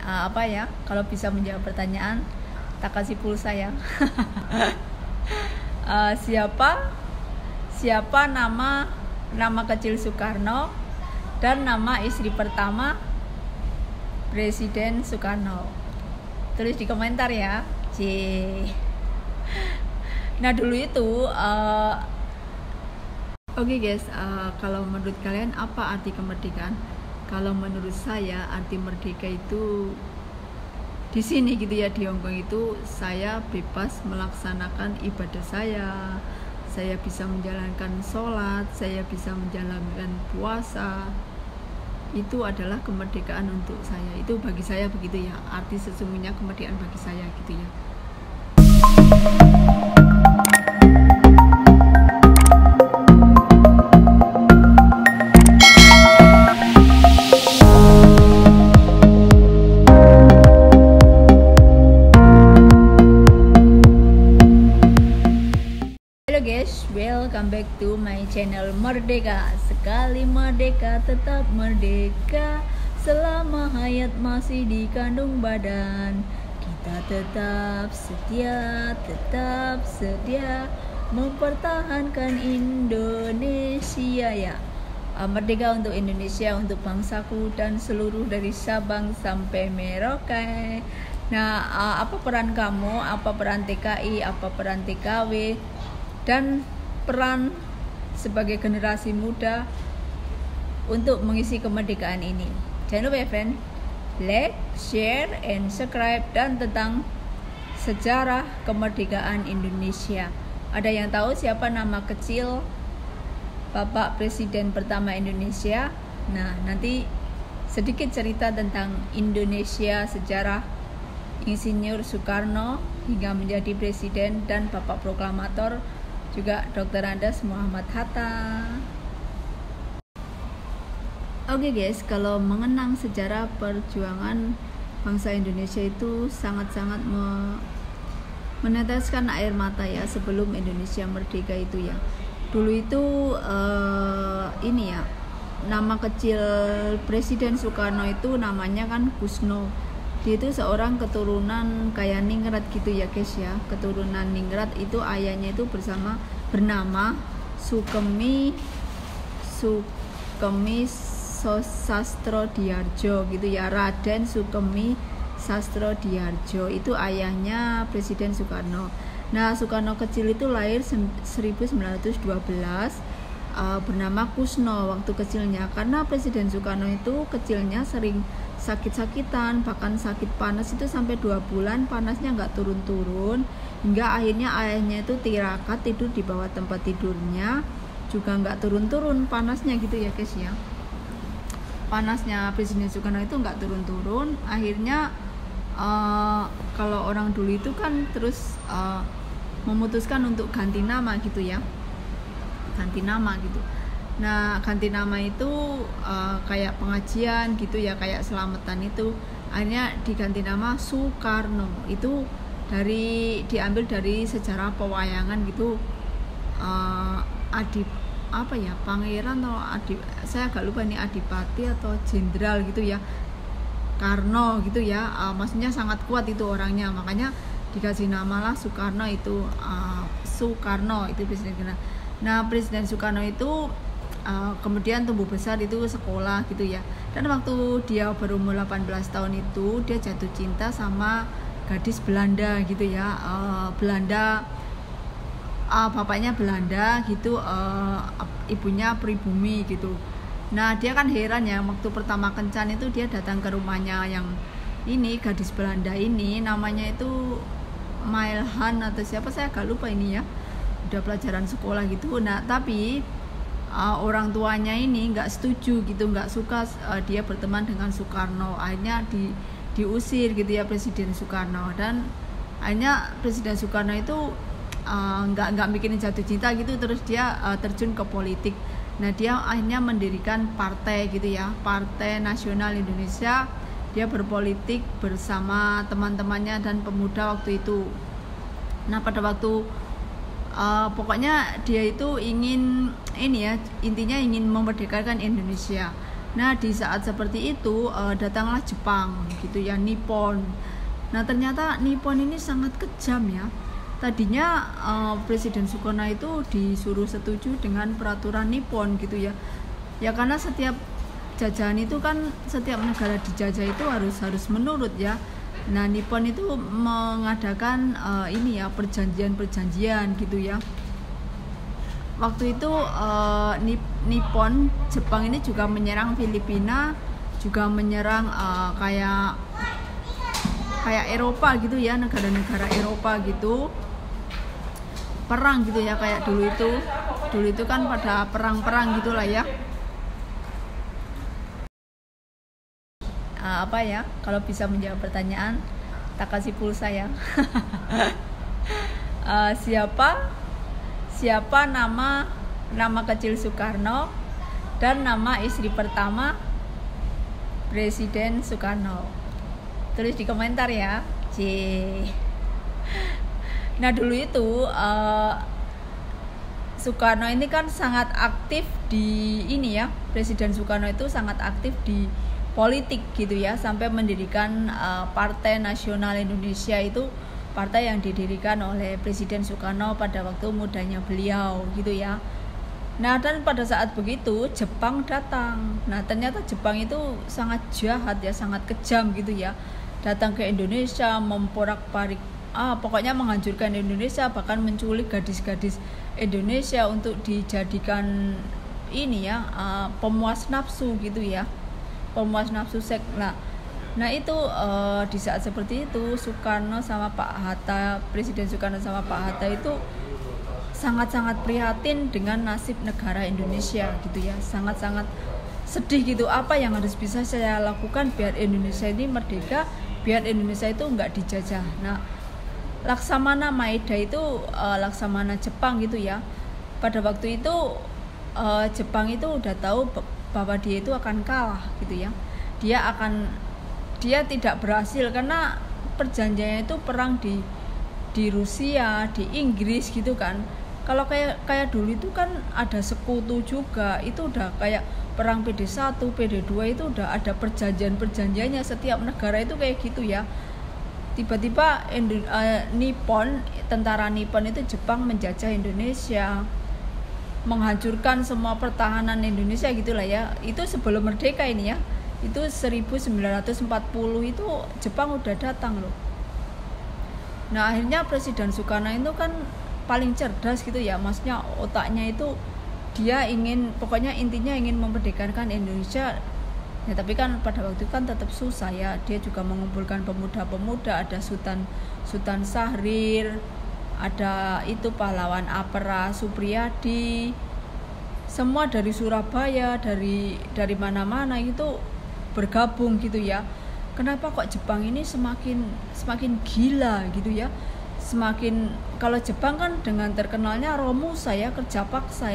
apa ya, kalau bisa menjawab pertanyaan tak kasih pulsa ya. Siapa nama kecil Soekarno dan nama istri pertama Presiden Soekarno? Tulis di komentar ya. Nah dulu itu oke guys, kalau menurut kalian apa arti kemerdekaan? Kalau menurut saya arti merdeka itu di sini gitu ya, di Hongkong itu saya bebas melaksanakan ibadah saya bisa menjalankan sholat, saya bisa menjalankan puasa. Itu adalah kemerdekaan untuk saya. Itu bagi saya begitu ya, arti sesungguhnya kemerdekaan bagi saya gitu ya. Halo guys, welcome back to my channel Merdeka. Sekali merdeka tetap merdeka, selama hayat masih dikandung badan. Kita tetap setia mempertahankan Indonesia ya. Merdeka untuk Indonesia, untuk bangsaku dan seluruh dari Sabang sampai Merauke. Nah, apa peran kamu, apa peran TKI, apa peran TKW, dan peran sebagai generasi muda untuk mengisi kemerdekaan ini? Jangan lupa ya friend, like, share, and subscribe. Dan tentang sejarah kemerdekaan Indonesia, ada yang tahu siapa nama kecil Bapak Presiden pertama Indonesia? Nah, nanti sedikit cerita tentang Indonesia, sejarah Insinyur Soekarno hingga menjadi presiden, dan Bapak Proklamator juga Dr. Andes Muhammad Hatta. Oke guys, kalau mengenang sejarah perjuangan bangsa Indonesia itu sangat-sangat meneteskan air mata ya, sebelum Indonesia merdeka itu ya. Dulu itu ini ya, nama kecil Presiden Soekarno itu namanya kan Kusno. Dia itu seorang keturunan kayak Ningrat gitu ya guys ya, keturunan Ningrat. Itu ayahnya itu bernama Sukemi Sastrodiyardjo gitu ya, Raden Sukemi Sastrodiyardjo, itu ayahnya Presiden Soekarno. Nah, Soekarno kecil itu lahir 1912, bernama Kusno waktu kecilnya, karena Presiden Soekarno itu kecilnya sering sakit-sakitan, bahkan sakit panas itu sampai 2 bulan panasnya nggak turun-turun, hingga akhirnya ayahnya itu tirakat, tidur di bawah tempat tidurnya juga nggak turun-turun panasnya gitu ya guys ya. Panasnya Presiden Soekarno itu nggak turun-turun. Akhirnya kalau orang dulu itu kan terus memutuskan untuk ganti nama gitu ya, ganti nama gitu. Nah, ganti nama itu kayak pengajian gitu ya, kayak selamatan itu. Akhirnya diganti nama Soekarno. Itu diambil dari sejarah pewayangan gitu. Pangeran atau saya agak lupa nih, adipati atau jenderal gitu ya, Karno gitu ya. Maksudnya sangat kuat itu orangnya, makanya dikasih nama lah Soekarno itu. Soekarno itu presiden. Nah, Presiden Soekarno itu kemudian tumbuh besar itu sekolah gitu ya, dan waktu dia berumur 18 tahun itu dia jatuh cinta sama gadis Belanda gitu ya. Belanda, bapaknya Belanda gitu, ibunya pribumi gitu. Nah, dia kan heran ya, waktu pertama kencan itu dia datang ke rumahnya yang ini, gadis Belanda ini namanya itu Mailhan atau siapa, saya agak lupa ini ya, udah pelajaran sekolah gitu. Nah, tapi orang tuanya ini nggak setuju gitu, nggak suka dia berteman dengan Soekarno. Akhirnya diusir gitu ya Presiden Soekarno, dan akhirnya Presiden Soekarno itu nggak bikin jatuh cinta gitu, terus dia terjun ke politik. Nah, dia akhirnya mendirikan partai gitu ya, Partai Nasional Indonesia. Dia berpolitik bersama teman-temannya dan pemuda waktu itu. Nah, pada waktu pokoknya dia itu ingin ini ya, intinya ingin memerdekakan Indonesia. Nah di saat seperti itu datanglah Jepang gitu ya, Nippon. Nah ternyata Nippon ini sangat kejam ya. Tadinya Presiden Sukarno itu disuruh setuju dengan peraturan Nippon gitu ya. Ya karena setiap jajahan itu kan, setiap negara dijajah itu harus menurut ya. Nah Nippon itu mengadakan ini ya, perjanjian gitu ya. Waktu itu Nippon, Jepang ini juga menyerang Filipina, juga menyerang kayak Eropa gitu ya, negara-negara Eropa gitu, perang gitu ya, kayak dulu itu kan pada perang gitulah ya. Apa ya, kalau bisa menjawab pertanyaan tak kasih pulsa ya. Siapa nama kecil Soekarno dan nama istri pertama Presiden Soekarno? Tulis di komentar ya. Nah dulu itu Soekarno ini kan sangat aktif di ini ya, Presiden Soekarno itu sangat aktif di politik gitu ya, sampai mendirikan Partai Nasional Indonesia, itu partai yang didirikan oleh Presiden Soekarno pada waktu mudanya beliau gitu ya. Nah dan pada saat begitu Jepang datang. Nah ternyata Jepang itu sangat jahat ya, sangat kejam gitu ya, datang ke Indonesia, memporak-parik pokoknya menghancurkan Indonesia, bahkan menculik gadis-gadis Indonesia untuk dijadikan ini ya, pemuas nafsu gitu ya, pemuas nafsu seks. Nah itu di saat seperti itu Soekarno sama Pak Hatta, Presiden Soekarno sama Pak Hatta itu sangat-sangat prihatin dengan nasib negara Indonesia gitu ya, sangat-sangat sedih gitu. Apa yang harus bisa saya lakukan biar Indonesia ini merdeka, biar Indonesia itu nggak dijajah. Nah Laksamana Maeda itu Laksamana Jepang gitu ya, pada waktu itu Jepang itu udah tahu bahwa dia itu akan kalah gitu ya, dia tidak berhasil karena perjanjiannya itu perang di Rusia, di Inggris gitu kan. Kalau kayak dulu itu kan ada sekutu juga, itu udah kayak perang PD1, PD2 itu udah ada perjanjiannya, setiap negara itu kayak gitu ya. Tiba-tiba Nippon, tentara Nippon itu Jepang menjajah Indonesia, menghancurkan semua pertahanan Indonesia gitulah ya. Itu sebelum merdeka ini ya. Itu 1940 itu Jepang udah datang loh. Nah akhirnya Presiden Soekarno itu kan paling cerdas gitu ya, maksudnya otaknya itu dia pokoknya intinya ingin memerdekakan Indonesia ya. Tapi kan pada waktu itu kan tetap susah ya, dia juga mengumpulkan pemuda-pemuda, ada Sultan Syahrir, ada itu pahlawan Apera Supriyadi, semua dari Surabaya, dari mana-mana itu bergabung gitu ya. Kenapa kok Jepang ini semakin gila gitu ya, semakin, kalau Jepang kan dengan terkenalnya Romusa ya, kerja paksa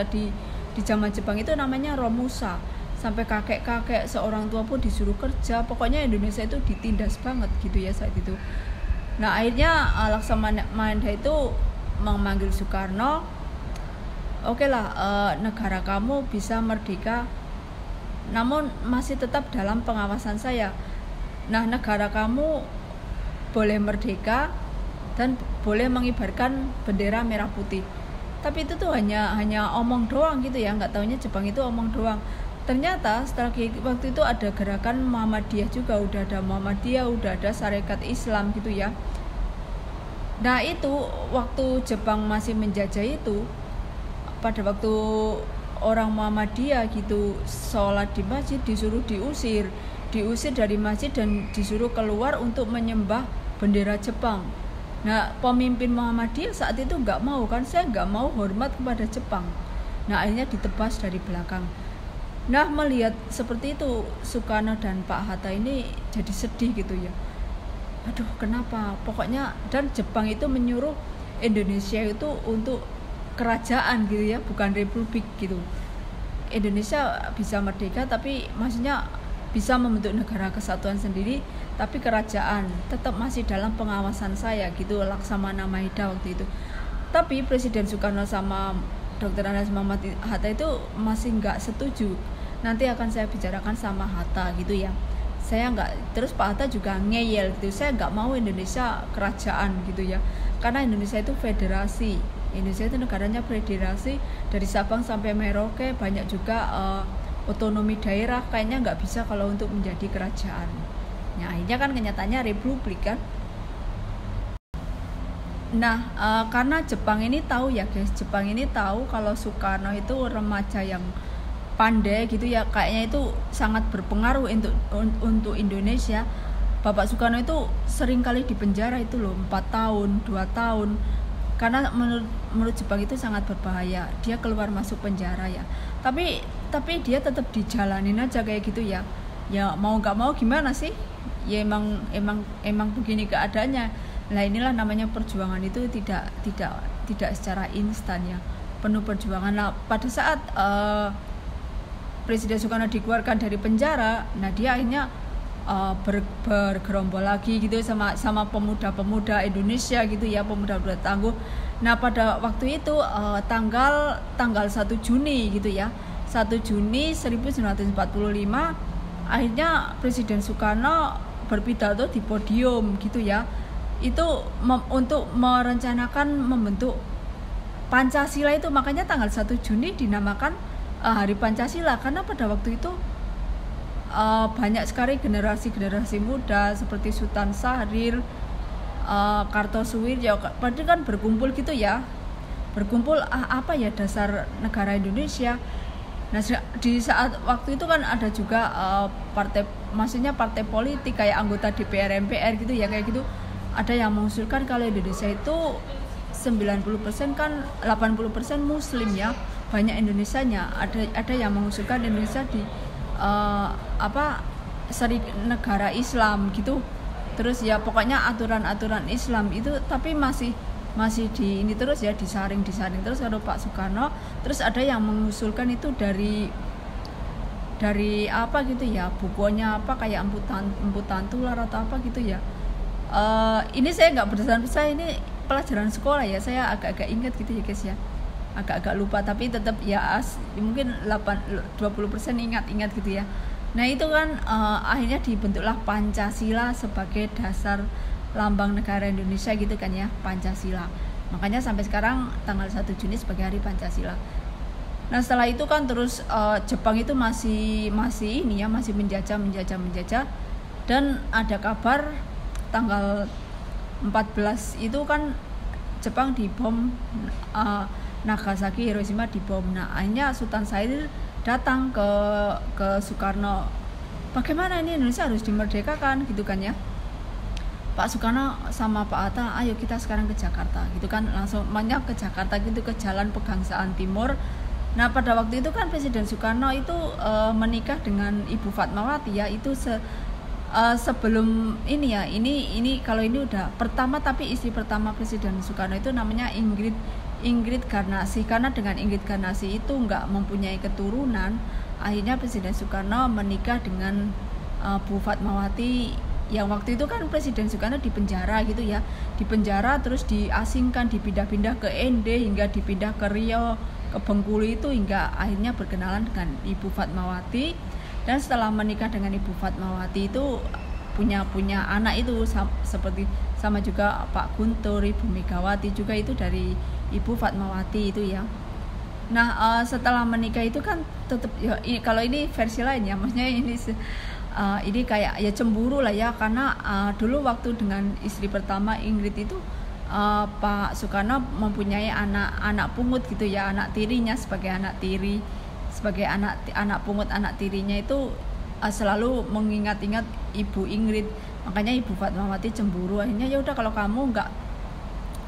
di zaman Jepang itu namanya Romusa, sampai kakek seorang tua pun disuruh kerja. Pokoknya Indonesia itu ditindas banget gitu ya saat itu. Nah akhirnya Laksamana Maeda itu memanggil Soekarno, oke lah, negara kamu bisa merdeka namun masih tetap dalam pengawasan saya. Nah negara kamu boleh merdeka dan boleh mengibarkan bendera merah putih. Tapi itu tuh hanya omong doang gitu ya, nggak taunya Jepang itu omong doang. Ternyata setelah waktu itu ada gerakan Muhammadiyah juga, udah ada Sarekat Islam gitu ya. Nah itu waktu Jepang masih menjajah itu, pada waktu orang Muhammadiyah gitu sholat di masjid disuruh diusir dari masjid dan disuruh keluar untuk menyembah bendera Jepang. Nah pemimpin Muhammadiyah saat itu nggak mau kan, saya nggak mau hormat kepada Jepang. Nah akhirnya ditebas dari belakang. Nah melihat seperti itu Soekarno dan Pak Hatta ini jadi sedih gitu ya, aduh kenapa, pokoknya. Dan Jepang itu menyuruh Indonesia itu untuk kerajaan gitu ya, bukan republik gitu. Indonesia bisa merdeka tapi maksudnya bisa membentuk negara kesatuan sendiri, tapi kerajaan tetap masih dalam pengawasan saya gitu, Laksamana Maeda waktu itu. Tapi Presiden Soekarno sama Dr. Andes Muhammad Hatta itu masih nggak setuju. nanti akan saya bicarakan sama Hatta gitu ya. Saya nggak, terus Pak Hatta juga ngeyel gitu, saya nggak mau Indonesia kerajaan gitu ya, karena Indonesia itu federasi, Indonesia itu negaranya federasi dari Sabang sampai Merauke, banyak juga otonomi daerah, kayaknya nggak bisa kalau untuk menjadi kerajaan. Nah akhirnya kan kenyataannya republik kan. Nah karena Jepang ini tahu ya guys, Jepang ini tahu kalau Soekarno itu remaja yang pandai gitu ya, kayaknya itu sangat berpengaruh untuk Indonesia. Bapak Soekarno itu sering kali dipenjara itu loh, 4 tahun, 2 tahun, karena menurut Jepang itu sangat berbahaya, dia keluar masuk penjara ya. Tapi dia tetap dijalanin aja kayak gitu ya. Ya mau nggak mau gimana sih? Ya emang begini keadaannya. Nah inilah namanya perjuangan, itu tidak secara instan ya, penuh perjuangan. Nah pada saat Presiden Soekarno dikeluarkan dari penjara, nah dia akhirnya bergerombol lagi gitu sama pemuda-pemuda Indonesia gitu ya, pemuda-pemuda tangguh. Nah pada waktu itu tanggal 1 Juni gitu ya, 1 Juni 1945 akhirnya Presiden Soekarno berpidato di podium gitu ya, itu untuk merencanakan membentuk Pancasila itu. Makanya tanggal 1 Juni dinamakan Hari Pancasila, karena pada waktu itu banyak sekali generasi muda seperti Sultan Syahrir, Kartosuwiryo, berarti kan berkumpul gitu ya, berkumpul apa ya dasar negara Indonesia. Nah di saat waktu itu kan ada juga maksudnya partai politik kayak anggota DPR, MPR gitu ya, kayak gitu. Ada yang mengusulkan kalau Indonesia itu 90% kan 80% Muslim ya, banyak Indonesianya. Ada yang mengusulkan Indonesia di negara Islam gitu. Terus ya pokoknya aturan-aturan Islam itu, tapi masih di ini terus ya, disaring terus kalau Pak Soekarno. Terus ada yang mengusulkan itu dari apa gitu ya, bukunya apa kayak emputan tular atau apa gitu ya. Ini saya nggak berdasarkan ini pelajaran sekolah ya, saya agak-agak ingat gitu ya guys ya, agak-agak lupa, tapi tetap ya mungkin 20% ingat gitu ya. Nah itu kan akhirnya dibentuklah Pancasila sebagai dasar lambang negara Indonesia gitu kan ya, Pancasila. Makanya sampai sekarang tanggal 1 Juni sebagai Hari Pancasila. Nah setelah itu kan terus Jepang itu masih ini ya, masih menjajah, dan ada kabar tanggal 14 itu kan Jepang dibom, Nagasaki, Hiroshima dibom. Nah akhirnya Sultan Syahrir datang ke Soekarno, bagaimana ini Indonesia harus dimerdekakan gitu kan ya. Pak Soekarno sama Pak Hatta, ayo kita sekarang ke Jakarta gitu kan, langsung banyak ke Jakarta gitu, ke Jalan Pegangsaan Timur. Nah pada waktu itu kan Presiden Soekarno itu menikah dengan Ibu Fatmawati ya, itu sebelum ini ya, ini kalau ini udah pertama, tapi istri pertama Presiden Soekarno itu namanya Ingrid Garnasi. Karena dengan Ingrid Garnasi itu nggak mempunyai keturunan, akhirnya Presiden Soekarno menikah dengan Bu Fatmawati, yang waktu itu kan Presiden Soekarno di penjara gitu ya, di penjara terus diasingkan, dipindah-pindah ke ND, hingga dipindah ke Riau, ke Bengkulu itu, hingga akhirnya berkenalan dengan Ibu Fatmawati. Dan setelah menikah dengan Ibu Fatmawati itu punya anak itu seperti sama juga Pak Guntur, Ibu Megawati juga itu dari Ibu Fatmawati itu ya. Nah setelah menikah itu kan tetap ya, kalau ini versi lain ya, maksudnya ini kayak ya cemburu lah ya, karena dulu waktu dengan istri pertama Ingrid itu Pak Soekarno mempunyai anak pungut gitu ya, anak tirinya sebagai anak tiri, sebagai anak pungut, anak tirinya itu selalu mengingat-ingat Ibu Ingrid. Makanya Ibu Fatmawati cemburu, akhirnya ya udah kalau kamu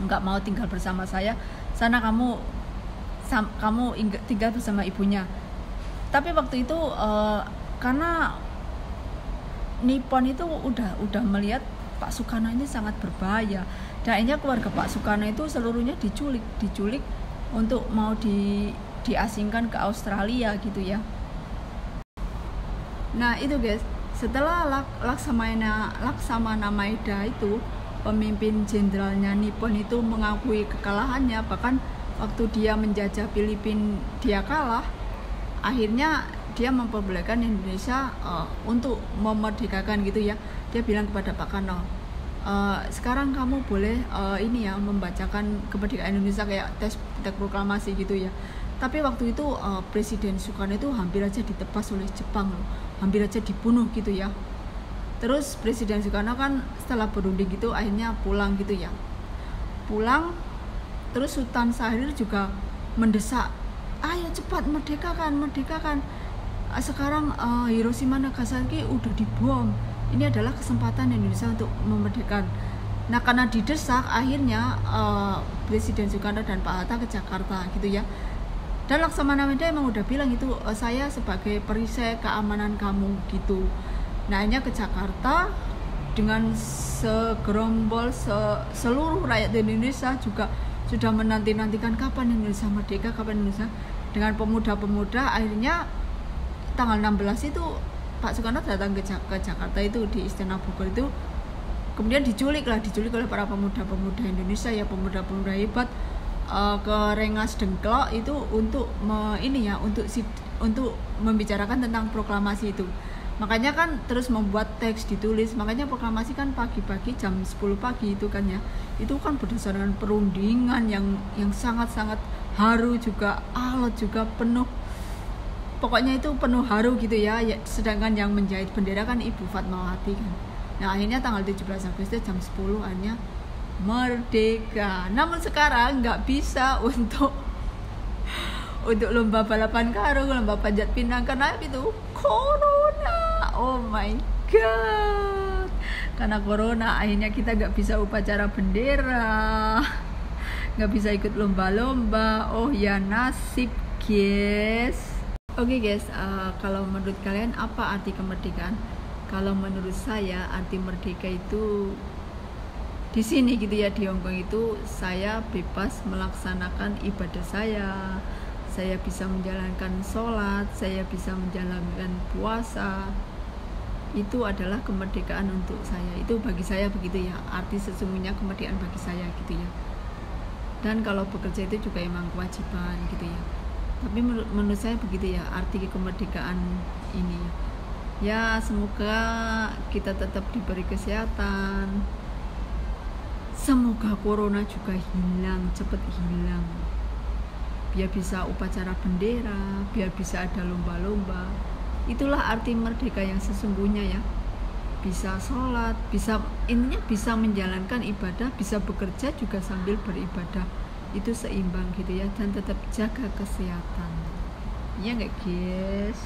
nggak mau tinggal bersama saya, sana kamu tinggal bersama ibunya. Tapi waktu itu karena Nippon itu udah melihat Pak Soekarno ini sangat berbahaya, dan akhirnya keluarga Pak Soekarno itu seluruhnya diculik untuk mau diasingkan ke Australia gitu ya. Nah itu guys, setelah Laksamana Maeda itu, pemimpin jenderalnya Nippon itu mengakui kekalahannya, bahkan waktu dia menjajah Filipina dia kalah, akhirnya dia memperbolehkan Indonesia untuk memerdekakan gitu ya. Dia bilang kepada Pak Karno, sekarang kamu boleh ini ya, membacakan kemerdekaan Indonesia kayak teks proklamasi gitu ya. Tapi waktu itu Presiden Soekarno itu hampir aja ditebas oleh Jepang loh, hampir aja dibunuh gitu ya. Terus Presiden Soekarno kan setelah berunding gitu akhirnya pulang gitu ya, pulang. Terus Sultan Syahrir juga mendesak, ayo cepat merdekakan. Sekarang Hiroshima Nagasaki udah dibom, ini adalah kesempatan Indonesia untuk memerdekakan. Nah karena didesak akhirnya Presiden Soekarno dan Pak Hatta ke Jakarta gitu ya. Dan Laksamana Weda emang udah bilang itu, saya sebagai perisai keamanan kamu gitu. Nah akhirnya ke Jakarta dengan segerombol seluruh rakyat Indonesia juga sudah menanti-nantikan kapan Indonesia merdeka, kapan Indonesia. Dengan pemuda-pemuda akhirnya tanggal 16 itu Pak Soekarno datang ke Jakarta itu di Istana Bogor itu, kemudian diculik oleh para pemuda-pemuda Indonesia ya, pemuda-pemuda hebat ke Rengas Dengklok itu untuk untuk membicarakan tentang proklamasi itu. Makanya kan terus membuat teks ditulis, makanya proklamasi kan pagi-pagi jam 10 pagi itu kan ya. Itu kan berdasarkan perundingan yang sangat-sangat haru juga, alot juga, penuh, pokoknya itu penuh haru gitu ya. Sedangkan yang menjahit bendera kan Ibu Fatmawati kan. Nah akhirnya tanggal 17 Agustus jam 10 akhirnya merdeka. Namun sekarang nggak bisa untuk lomba balapan karung, lomba panjat pinang karena itu corona. Oh my god, karena corona akhirnya kita nggak bisa upacara bendera, nggak bisa ikut lomba-lomba. Oh ya nasib guys. Oke guys, kalau menurut kalian apa arti kemerdekaan? Kalau menurut saya arti merdeka itu di sini gitu ya, di Hongkong itu saya bebas melaksanakan ibadah saya bisa menjalankan sholat, saya bisa menjalankan puasa. Itu adalah kemerdekaan untuk saya. Itu bagi saya begitu ya, arti sesungguhnya kemerdekaan bagi saya gitu ya. Dan kalau bekerja itu juga emang kewajiban gitu ya. Tapi menurut saya begitu ya arti kemerdekaan ini. Ya semoga kita tetap diberi kesehatan. Semoga corona juga hilang, cepat hilang. Biar bisa upacara bendera, biar bisa ada lomba-lomba. Itulah arti merdeka yang sesungguhnya ya. Bisa sholat, intinya bisa menjalankan ibadah, bisa bekerja juga sambil beribadah. Itu seimbang gitu ya, dan tetap jaga kesehatan. Iya nggak guys?